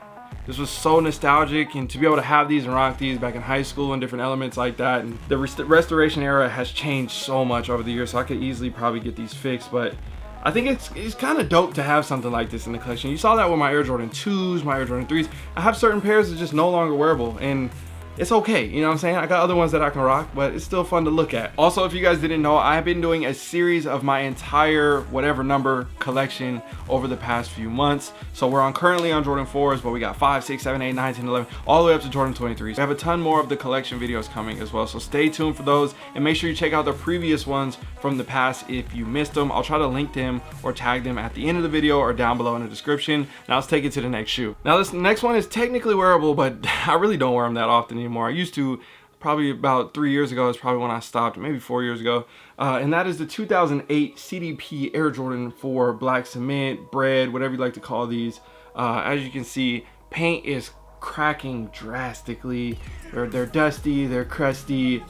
This was so nostalgic, and to be able to have these and rock these back in high school and different elements like that. And the restoration era has changed so much over the years, so I could easily probably get these fixed. But I think it's kind of dope to have something like this in the collection. You saw that with my Air Jordan 2s, my Air Jordan 3s. I have certain pairs that are just no longer wearable, and it's okay, you know what I'm saying? I got other ones that I can rock, but it's still fun to look at. Also, if you guys didn't know, I've been doing a series of my entire whatever number collection over the past few months. So we're currently on Jordan 4s, but we got 5, 6, 7, 8, 9, 10, 11, all the way up to Jordan 23s. We have a ton more of the collection videos coming as well, so stay tuned for those, and make sure you check out the previous ones from the past if you missed them. I'll try to link them or tag them at the end of the video or down below in the description. Now let's take it to the next shoe. Now this next one is technically wearable, but I really don't wear them that often anymore. I used to, probably about 3 years ago is probably when I stopped, maybe 4 years ago, and that is the 2008 CDP Air Jordan 4 black cement, Bred, whatever you like to call these. As you can see, paint is cracking drastically. They're dusty, they're crusty,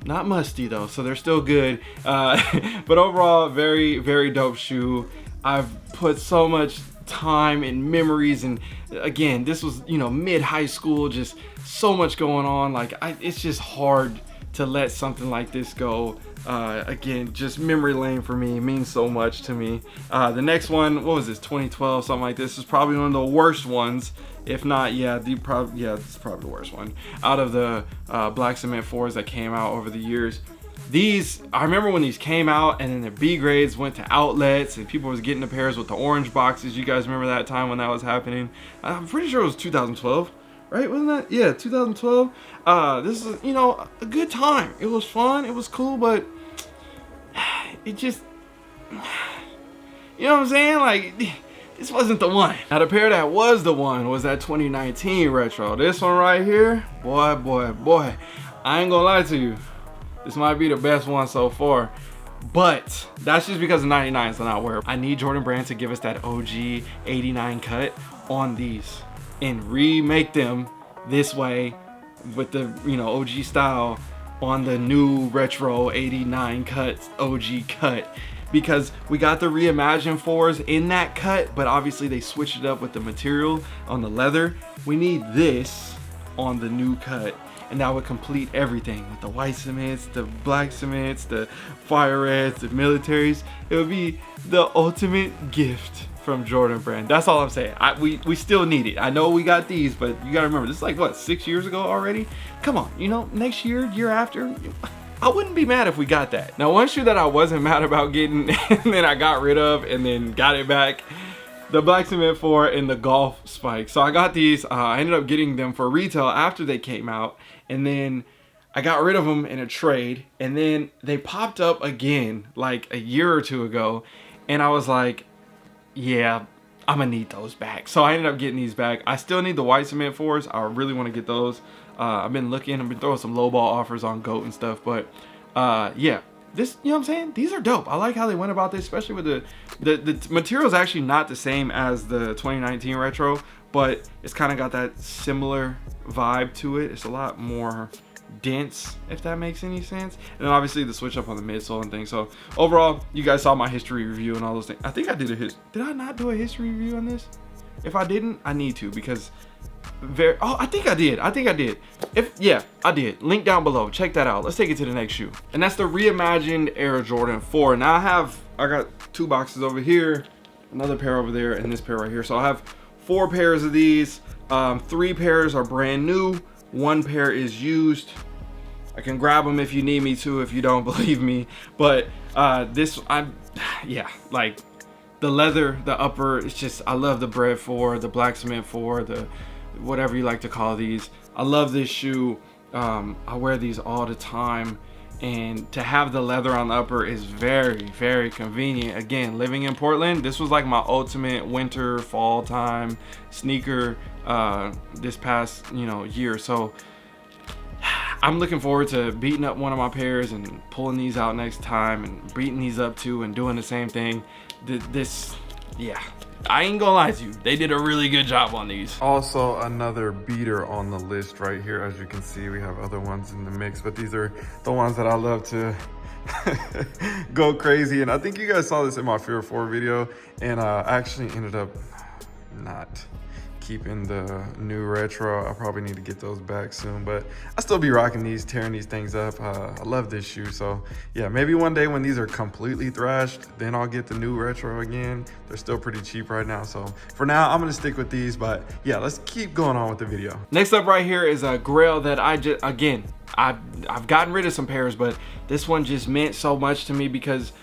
not musty though, so they're still good. But overall, very, very dope shoe. I've put so much time and memories, and again, this was, you know, mid high school, just so much going on. Like it's just hard to let something like this go. Again, just memory lane for me. It means so much to me. The next one, what was this, 2012, something like this, is probably one of the worst ones, if not, yeah, it's probably the worst one out of the black cement 4s that came out over the years. These, I remember when these came out, and then the B grades went to outlets and people was getting the pairs with the orange boxes. You guys remember that time when that was happening? I'm pretty sure it was 2012, right? Wasn't that? Yeah, 2012. This is, you know, a good time. It was fun, it was cool, but it just, you know what I'm saying? Like, this wasn't the one. Now the pair that was the one was that 2019 retro. This one right here, boy, boy, boy, I ain't gonna lie to you. This might be the best one so far, but that's just because the 99s are not wearable. I need Jordan Brand to give us that OG 89 cut on these and remake them this way with the, you know, OG style on the new retro 89 cut, OG cut, because we got the Reimagined 4s in that cut, but obviously they switched it up with the material on the leather. We need this on the new cut, and that would complete everything with the white cements, the black cements, the fire reds, the militaries. It would be the ultimate gift from Jordan Brand. That's all I'm saying. We still need it. I know we got these, but you gotta remember, this is like, what, 6 years ago already? Come on, you know, next year, year after, I wouldn't be mad if we got that. Now, one shoe that I wasn't mad about getting and then I got rid of and then got it back, the black cement 4 and the golf spike. So I got these, I ended up getting them for retail after they came out, and then I got rid of them in a trade, and then they popped up again like a year or two ago, and I was like, yeah, I'm gonna need those back. So I ended up getting these back. I still need the white cement 4s. I really want to get those. I've been looking, I've been throwing some lowball offers on GOAT and stuff, but yeah, this, you know what I'm saying? These are dope. I like how they went about this, especially with the material is actually not the same as the 2019 retro, but it's kind of got that similar vibe to it. It's a lot more dense, if that makes any sense. And then obviously the switch up on the midsole and things. So overall, you guys saw my history review and all those things. I think I did did I not do a history review on this? If I didn't, I need to, because I think I did. Yeah, I did. Link down below, check that out. Let's take it to the next shoe, and that's the Reimagined Air Jordan 4. Now I got 2 boxes over here, another pair over there, and this pair right here. So I have 4 pairs of these. 3 pairs are brand new, 1 pair is used. I can grab them if you need me to, if you don't believe me. But yeah, like the leather, the upper, it's just, I love the Bred 4, the black cement 4, the whatever you like to call these. I love this shoe. I wear these all the time, and to have the leather on the upper is very, very convenient. Again, living in Portland, this was like my ultimate winter, fall time sneaker this past, you know, year. So I'm looking forward to beating up one of my pairs and pulling these out next time and beating these up too and doing the same thing. Yeah, I ain't gonna lie to you, they did a really good job on these. Also, another beater on the list right here. As you can see, we have other ones in the mix, but these are the ones that I love to go crazy. And I think you guys saw this in my Fear 4 video, and I actually ended up not keeping the new retro. I probably need to get those back soon, but I still be rocking these, tearing these things up. I love this shoe. So yeah, maybe one day when these are completely thrashed, then I'll get the new retro again. They're still pretty cheap right now. So for now, I'm gonna stick with these, but yeah, let's keep going on with the video. Next up right here is a grail that I just, again, I've gotten rid of some pairs, but this one just meant so much to me because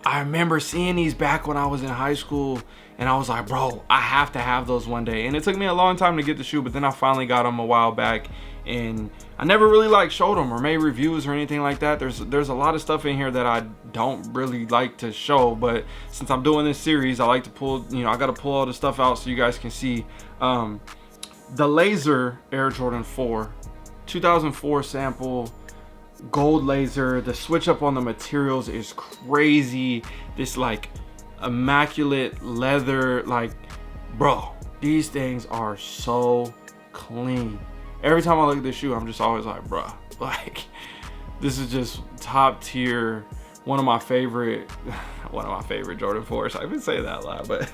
I remember seeing these back when I was in high school, and I was like, bro, I have to have those one day. And it took me a long time to get the shoe, but then I finally got them a while back, and I never really like showed them or made reviews or anything like that. There's a lot of stuff in here that I don't really like to show, but since I'm doing this series, I like to pull, you know, I got to pull all the stuff out so you guys can see. The laser Air Jordan 4, 2004 sample, gold laser. The switch up on the materials is crazy. This like immaculate leather, like, bro, these things are so clean. Every time I look at this shoe, I'm just always like, bro, like, this is just top tier. One of my favorite Jordan 4s. I even say that a lot, but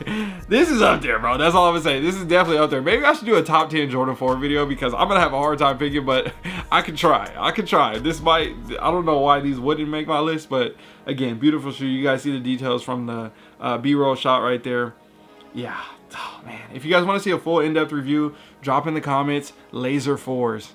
this is up there, bro. That's all I'm gonna say. This is definitely up there. Maybe I should do a top 10 Jordan 4 video because I'm gonna have a hard time picking, but I can try. This might, I don't know why these wouldn't make my list, but again, beautiful shoe. You guys see the details from the B-roll shot right there. Yeah, oh man. If you guys wanna see a full in-depth review, drop in the comments, laser 4s.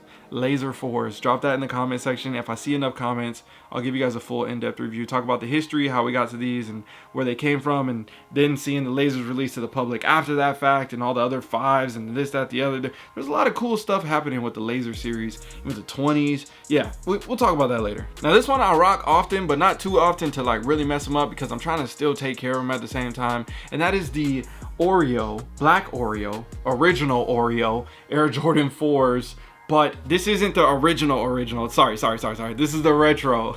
Drop that in the comment section. If I see enough comments, I'll give you guys a full in-depth review, talk about the history, how we got to these and where they came from, and then seeing the lasers released to the public after that fact, and all the other 5s and this, that, the other. There's a lot of cool stuff happening with the laser series, with the 20s. Yeah, we'll talk about that later. Now this one I rock often, but not too often to like really mess them up, because I'm trying to still take care of them at the same time, and that is the Oreo, black Oreo, original Oreo Air Jordan 4s. But this isn't the original. Sorry. This is the retro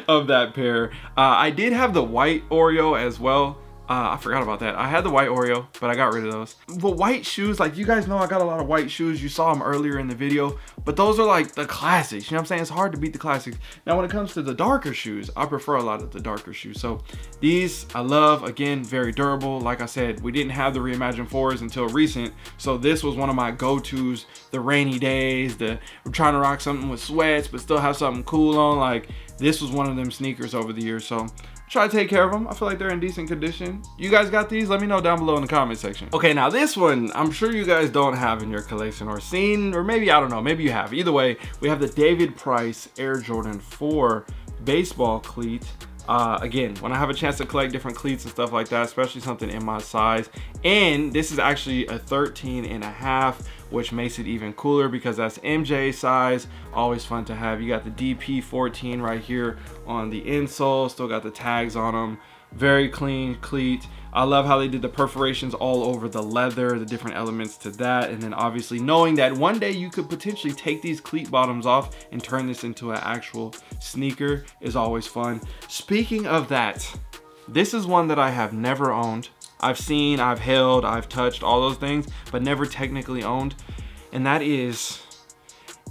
of that pair. I did have the white Oreo as well. I forgot about that. I had the white Oreo, but I got rid of those. The white shoes, like you guys know, I got a lot of white shoes. You saw them earlier in the video, but those are like the classics. You know what I'm saying? It's hard to beat the classics. Now, when it comes to the darker shoes, I prefer a lot of the darker shoes. So these I love. Again, very durable. Like I said, we didn't have the Reimagined 4s until recent. So this was one of my go-tos, the rainy days, I'm trying to rock something with sweats, but still have something cool on. Like, this was one of them sneakers over the years. So try to take care of them. I feel like they're in decent condition. You guys got these? Let me know down below in the comment section. Okay, now this one, I'm sure you guys don't have in your collection or seen, or maybe, I don't know, maybe you have. Either way, we have the David Price Air Jordan 4 baseball cleat. Again, when I have a chance to collect different cleats and stuff like that, especially something in my size, and this is actually a 13.5, which makes it even cooler because that's MJ size. Always fun to have. You got the DP14 right here on the insole, still got the tags on them. Very clean cleat. I love how they did the perforations all over the leather, the different elements to that, and then obviously knowing that one day you could potentially take these cleat bottoms off and turn this into an actual sneaker is always fun. Speaking of that, this is one that I have never owned. I've seen, I've held, I've touched, all those things, but never technically owned, and that is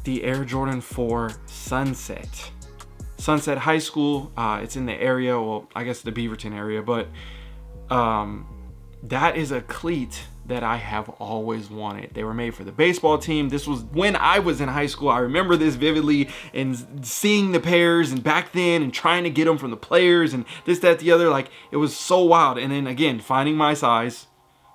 the Air Jordan 4 Sunset. Sunset High School. It's in the area, well, I guess the Beaverton area, but that is a cleat that I have always wanted. They were made for the baseball team. This was when I was in high school. I remember this vividly, and seeing the pairs and back then and trying to get them from the players and this, that, the other. Like, it was so wild. And then again, finding my size,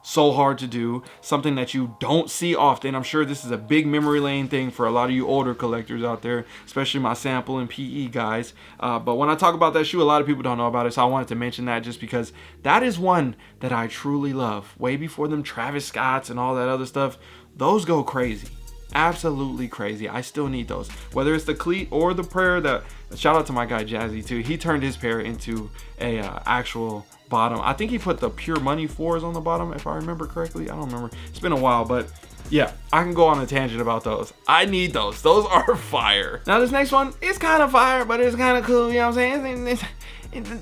so hard to do, something that you don't see often. I'm sure this is a big memory lane thing for a lot of you older collectors out there, especially my sample and PE guys. But when I talk about that shoe, a lot of people don't know about it, so I wanted to mention that just because that is one that I truly love. Way before them Travis Scotts and all that other stuff, those go crazy. Absolutely crazy. I still need those, whether it's the cleat or the pair. That, shout out to my guy Jazzy too, he turned his pair into a actual bottom. I think he put the Pure Money 4s on the bottom, if I remember correctly. I don't remember, it's been a while, but yeah, I can go on a tangent about those. I need those are fire. Now this next one is kind of fire, but it's kind of cool, you know what I'm saying?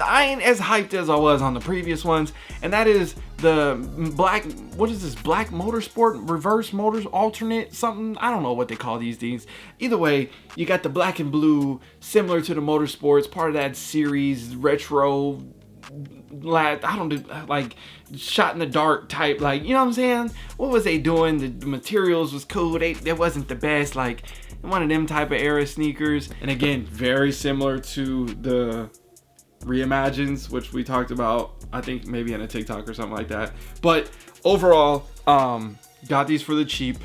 I ain't as hyped as I was on the previous ones, and that is the black, what is this, black Motorsport, reverse motors, alternate, something, I don't know what they call these things. Either way, you got the black and blue, similar to the Motorsports, part of that series, retro, I don't do, like, shot in the dark type, like, you know what I'm saying? What was they doing? The materials was cool, it wasn't the best, like, one of them type of era sneakers. And again, very similar to the Reimagined, which we talked about, I think maybe in a TikTok or something like that. But overall, got these for the cheap.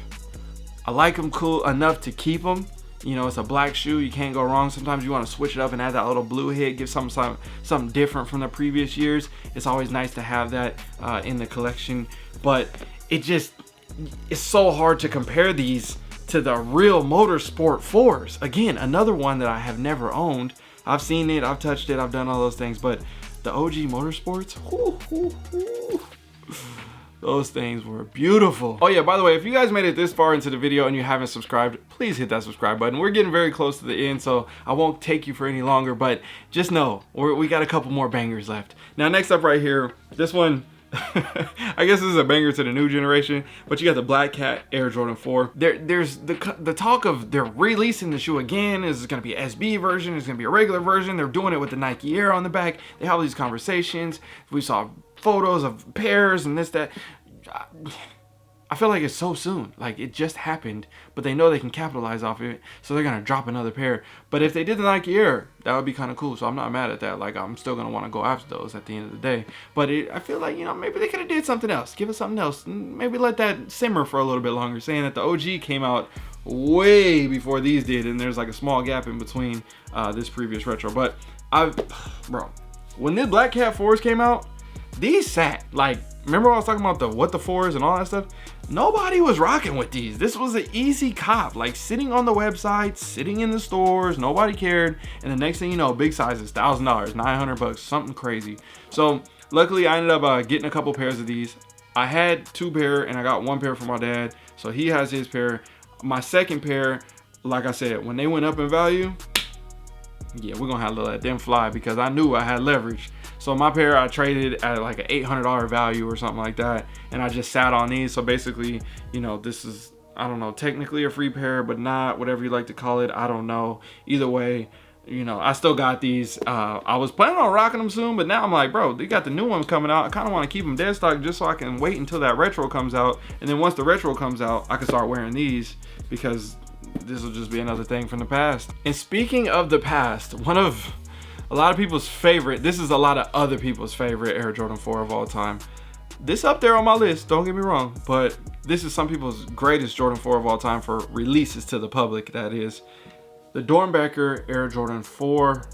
I like them cool enough to keep them. You know, it's a black shoe, you can't go wrong. Sometimes you want to switch it up and add that little blue hit, give something different from the previous years. It's always nice to have that in the collection. But it's so hard to compare these to the real Motorsport 4s. Again, another one that I have never owned. I've seen it, I've touched it, I've done all those things, but the OG Motorsports, those things were beautiful. Oh yeah, by the way, if you guys made it this far into the video and you haven't subscribed, please hit that subscribe button. We're getting very close to the end, so I won't take you for any longer, but just know, we got a couple more bangers left. Now, next up right here, this one, I guess this is a banger to the new generation, but you got the Black Cat Air Jordan 4. There's the talk of they're releasing the shoe again. Is it going to be an SB version? Is it going to be a regular version? They're doing it with the Nike Air on the back. They have all these conversations. We saw photos of pairs and this, that. I feel like it's so soon, like it just happened, but they know they can capitalize off of it, so they're gonna drop another pair. But if they did the Nike Air, that would be kind of cool, so I'm not mad at that. Like, I'm still gonna want to go after those at the end of the day. But I feel like, you know, maybe they could have did something else, give us something else, maybe let that simmer for a little bit longer, saying that the OG came out way before these did, and there's like a small gap in between this previous retro. But bro, when the Black Cat 4s came out, these sat like, remember I was talking about the what the 4s and all that stuff? Nobody was rocking with these. This was an easy cop, like sitting on the website, sitting in the stores, nobody cared. And the next thing you know, big sizes, $1,000, 900 bucks, something crazy. So luckily I ended up getting a couple pairs of these. I had 2 pair and I got 1 pair for my dad. So he has his pair. My second pair, like I said, when they went up in value, yeah, we're gonna have to let them fly because I knew I had leverage. So my pair I traded at like an $800 value or something like that, and I just sat on these. So basically, you know, this is, I don't know, technically a free pair, but not, whatever you like to call it, I don't know. Either way, you know, I still got these. I was planning on rocking them soon, but now I'm like, bro, they got the new ones coming out. I kind of want to keep them dead stock just so I can wait until that retro comes out, and then once the retro comes out, I can start wearing these because this will just be another thing from the past. And speaking of the past, one of a lot of people's favorite, this is a lot of other people's favorite Air Jordan 4 of all time. This up there on my list, don't get me wrong, but this is some people's greatest Jordan 4 of all time for releases to the public, that is. The Doernbecher Air Jordan 4,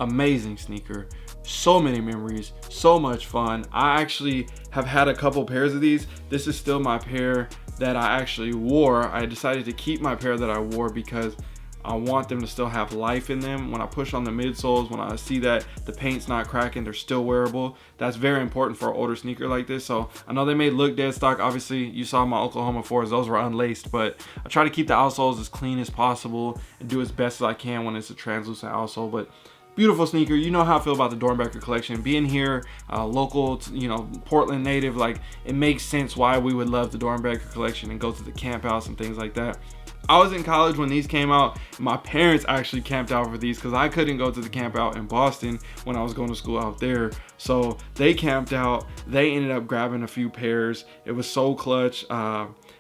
amazing sneaker. So many memories, so much fun. I actually have had a couple pairs of these. This is still my pair that I actually wore. I decided to keep my pair that I wore because I want them to still have life in them. When I push on the midsoles, when I see that the paint's not cracking, they're still wearable. That's very important for an older sneaker like this. So I know they may look dead stock. Obviously, you saw my Oklahoma 4s, those were unlaced, but I try to keep the outsoles as clean as possible and do as best as I can when it's a translucent outsole. But beautiful sneaker. You know how I feel about the Doernbecher collection. Being here, local, you know, Portland native, like, it makes sense why we would love the Doernbecher collection and go to the camp house and things like that. I was in college when these came out. My parents actually camped out for these because I couldn't go to the camp out in Boston when I was going to school out there. So they camped out. They ended up grabbing a few pairs. It was so clutch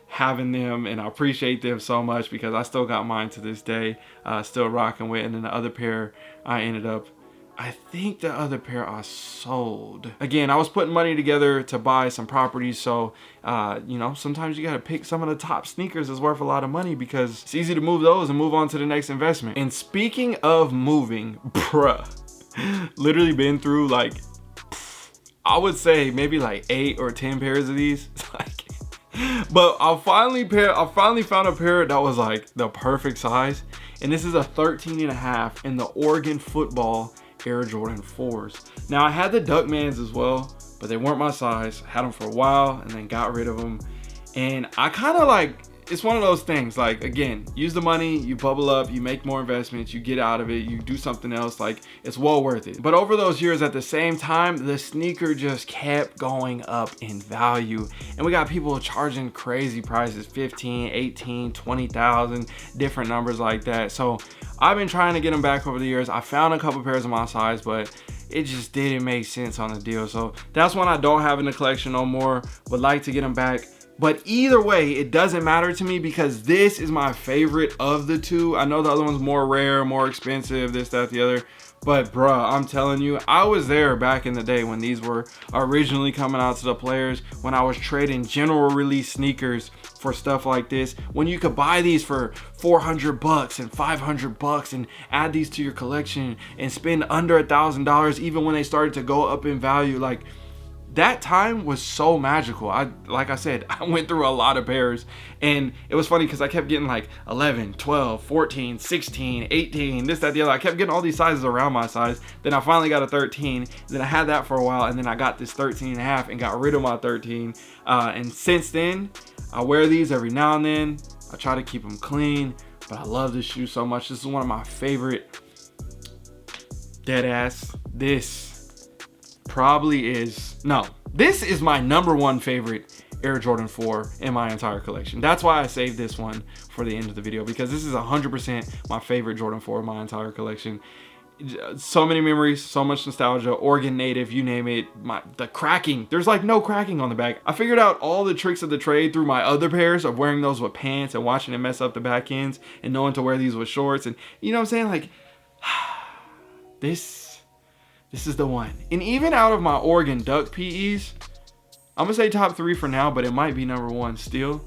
having them, and I appreciate them so much because I still got mine to this day, still rocking with. And then the other pair I ended up, I think the other pair I sold. Again, I was putting money together to buy some properties, so you know, sometimes you gotta pick some of the top sneakers that's worth a lot of money because it's easy to move those and move on to the next investment. And speaking of moving, bruh, literally been through like, I would say maybe like 8 or 10 pairs of these. Like, but I finally found a pair that was like the perfect size, and this is a 13.5 in the Oregon football Air Jordan 4s. Now I had the Duckmans as well, but they weren't my size. Had them for a while and then got rid of them. And I kind of like, it's one of those things, like, again, use the money, you bubble up, you make more investments, you get out of it, you do something else, like, it's well worth it. But over those years, at the same time, the sneaker just kept going up in value, and we got people charging crazy prices, 15, 18, 20,000, different numbers like that. So I've been trying to get them back over the years. I found a couple pairs of my size, but it just didn't make sense on the deal. So that's one I don't have in the collection no more. Would like to get them back. But either way, it doesn't matter to me because this is my favorite of the two. I know the other one's more rare, more expensive, this, that, the other. But bruh, I'm telling you, I was there back in the day when these were originally coming out to the players, when I was trading general release sneakers for stuff like this, when you could buy these for $400 and $500 and add these to your collection and spend under $1,000 even when they started to go up in value. Like, that time was so magical. Like I said, I went through a lot of pairs, and it was funny because I kept getting like 11, 12, 14, 16, 18, this, that, the other. I kept getting all these sizes around my size. Then I finally got a 13. Then I had that for a while, and then I got this 13 and a half and got rid of my 13. And since then, I wear these every now and then. I try to keep them clean, but I love this shoe so much. This is one of my favorite. Dead ass. This probably is, no, this is my #1 favorite Air Jordan 4 in my entire collection. That's why I saved this one for the end of the video, because this is 100% my favorite Jordan 4 in my entire collection. So many memories, so much nostalgia, Oregon native, you name it. The cracking, there's like no cracking on the back. I figured out all the tricks of the trade through my other pairs of wearing those with pants and watching it mess up the back ends and knowing to wear these with shorts. And you know what I'm saying? Like, this is the one. And even out of my Oregon Duck PEs, I'm gonna say top 3 for now, but it might be #1 still.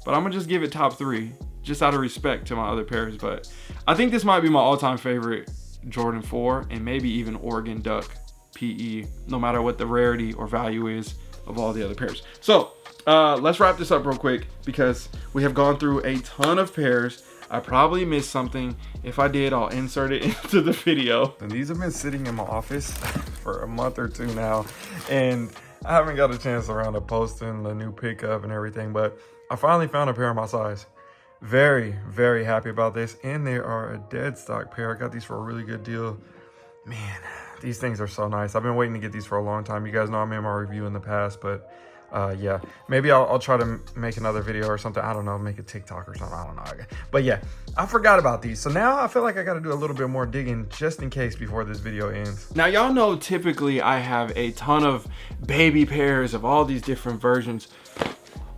But I'm gonna just give it top 3, just out of respect to my other pairs. But I think this might be my all-time favorite Jordan 4, and maybe even Oregon Duck PE, no matter what the rarity or value is of all the other pairs. So let's wrap this up real quick, because we have gone through a ton of pairs. I probably missed something. If I did, I'll insert it into the video. And these have been sitting in my office for a month or two now, and I haven't got a chance around to posting the new pickup and everything, but I finally found a pair of my size. Very, very happy about this, and they are a dead stock pair. I got these for a really good deal. Man, these things are so nice. I've been waiting to get these for a long time. You guys know I made my review in the past, but yeah, maybe I'll try to make another video or something. I don't know, make a TikTok or something. I don't know. But yeah, I forgot about these. So now I feel like I got to do a little bit more digging just in case before this video ends. Now, y'all know typically I have a ton of baby pairs of all these different versions.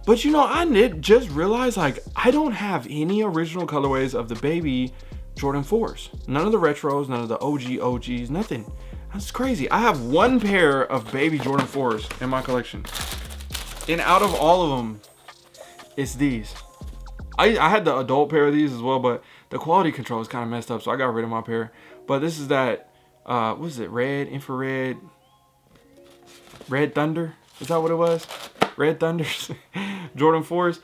But you know, I did just realize, like, I don't have any original colorways of the baby Jordan 4s. None of the retros, none of the OGs, nothing. That's crazy. I have one pair of baby Jordan 4s in my collection. And out of all of them, it's these. I had the adult pair of these as well, but the quality control is kind of messed up, so I got rid of my pair. But this is that, what is it, red, infrared, Red Thunder? Is that what it was? Red Thunders, Jordan 4s.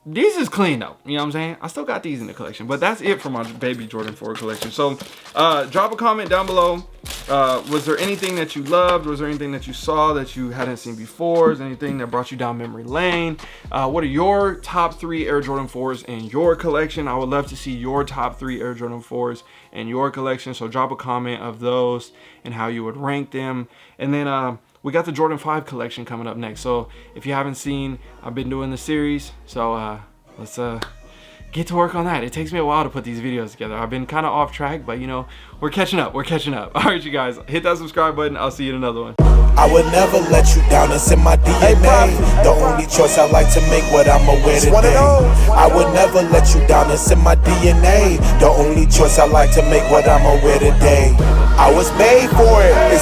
These is clean though, you know what I'm saying? I still got these in the collection, but that's it for my baby Jordan 4 collection. So drop a comment down below. Was there anything that you loved? Was there anything that you saw that you hadn't seen before? Is there anything that brought you down memory lane? What are your top 3 Air Jordan 4s in your collection? I would love to see your top 3 Air Jordan 4s in your collection. So drop a comment of those and how you would rank them. And then we got the Jordan 5 collection coming up next. So if you haven't seen, I've been doing the series. So let's get to work on that. It takes me a while to put these videos together. I've been kind of off track, but you know, we're catching up. We're catching up. All right, you guys, hit that subscribe button. I'll see you in another one. I would never let you down. It's in my DNA. The only choice I like to make, what I'ma wear today. I would never let you down. It's in my DNA. The only choice I like to make, what I'ma wear today. I was made for it.